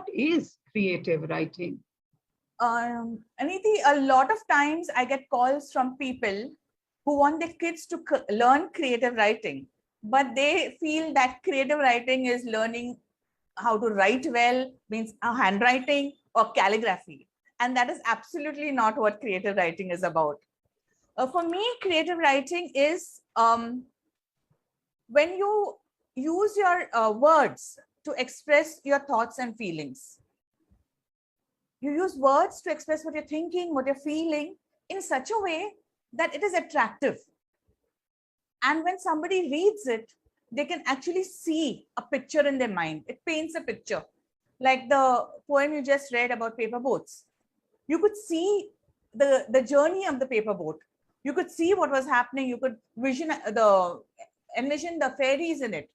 what is creative writing? Aniti, a lot of times I get calls from people who want their kids to learn creative writing, but they feel that creative writing is learning how to write well, means handwriting or calligraphy. And that is absolutely not what creative writing is about. For me, creative writing is when you use your words to express your thoughts and feelings. You use words to express what you're thinking, what you're feeling in such a way that it is attractive. And when somebody reads it, they can actually see a picture in their mind. It paints a picture. Like the poem you just read about paper boats. You could see the journey of the paper boat. You could see what was happening. You could envision the fairies in it.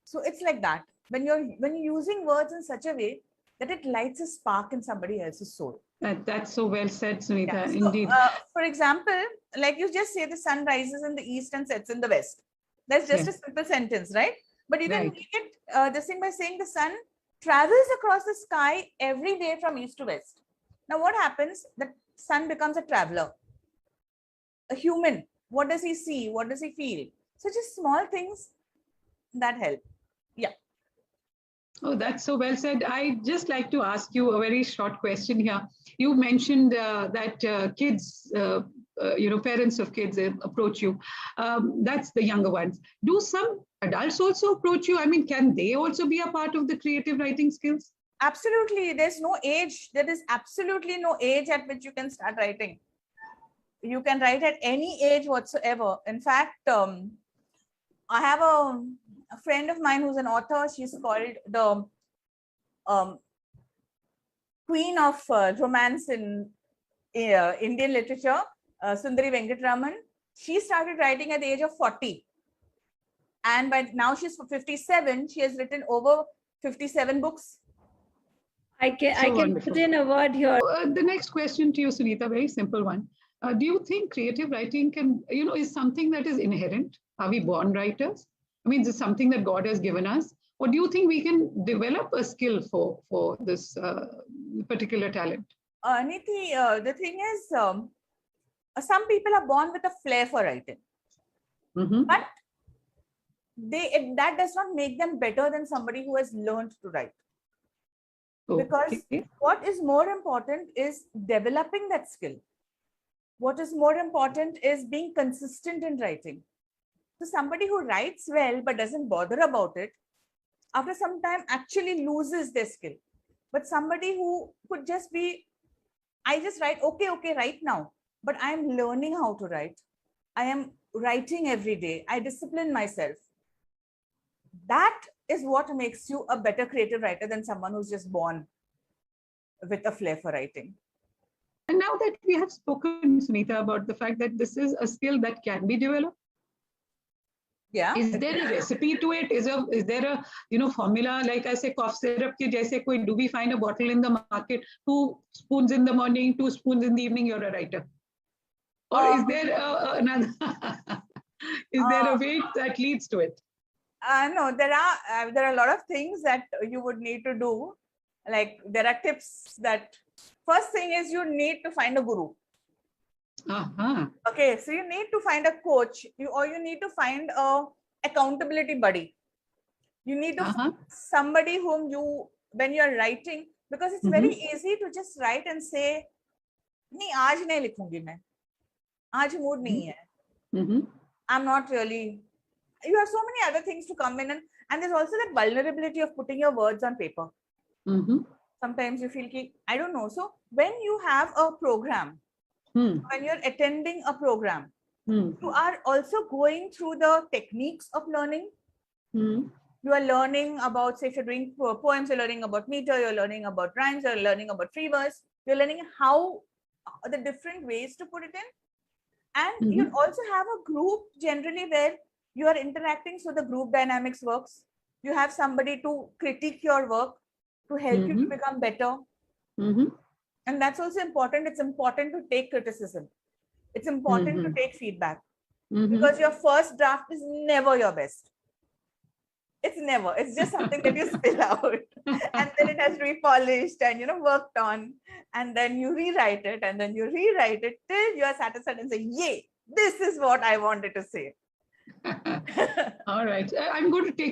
So it's like that. When you're using words in such a way that it lights a spark in somebody else's soul. That's so well said, Sunita. Yeah. So, indeed. For example, like you just say the sun rises in the east and sets in the west. That's just a simple sentence, right? But you can make it this thing by saying the sun travels across the sky every day from east to west. Now what happens? The sun becomes a traveler, a human. What does he see? What does he feel? So just small things that help. Yeah. Oh, that's so well said. I'd just like to ask you a very short question here. You mentioned that kids, parents of kids approach you. That's the younger ones. Do some adults also approach you? I mean, can they also be a part of the creative writing skills? Absolutely. There's no age. There is absolutely no age at which you can start writing. You can write at any age whatsoever. In fact, I have a friend of mine who's an author. She's called the queen of romance in Indian literature, Sundari Venkatraman. She started writing at the age of 40. And by now she's 57. She has written over 57 books. I can put in a word here. The next question to you, Sunita, very simple one. Do you think creative writing is something that is inherent? Are we born writers? I mean, is it something that God has given us? Or do you think we can develop a skill for this particular talent? Niti, the thing is, some people are born with a flair for writing. But that does not make them better than somebody who has learned to write. Because what is more important is developing that skill. What is more important is being consistent in writing. So somebody who writes well but doesn't bother about it, after some time actually loses their skill. But somebody who could just be, I just write, okay, right now, but I am learning how to write. I am writing every day. I discipline myself. That is what makes you a better creative writer than someone who's just born with a flair for writing. And now that we have spoken, Sunita, about the fact that this is a skill that can be developed, is there a recipe to it? Is there a formula, like I say, cough syrup ki jaise koi, do we find a bottle in the market, 2 spoons in the morning, 2 spoons in the evening, you're a writer? Or is there another is there a way that leads to it? No, there are a lot of things that you would need to do. Like there are tips that first thing is you need to find a guru. Okay, so you need to find a coach, or you need to find a accountability buddy. You need to find somebody whom you, when you're writing, because it's very easy to just write and say, "Nahi, aaj nahi likhungi main. Aaj mood nahi hai. I'm not really." You have so many other things to come in, and there's also that vulnerability of putting your words on paper. Sometimes you feel like, I don't know. So when you have a program, when you're attending a program, you are also going through the techniques of learning. You are learning about, say, if you're doing poems, you're learning about meter, you're learning about rhymes, you're learning about free verse, you're learning how the different ways to put it in. And you also have a group generally where you are interacting, so the group dynamics works. You have somebody to critique your work, to help you to become better. And that's also important. It's important to take criticism. It's important to take feedback. Because your first draft is never your best. It's never. It's just something that you spill out, and then it has to be polished and worked on, and then you rewrite it, and then you rewrite it till you are satisfied and say, "Yay! This is what I wanted to say." All right. I'm going to take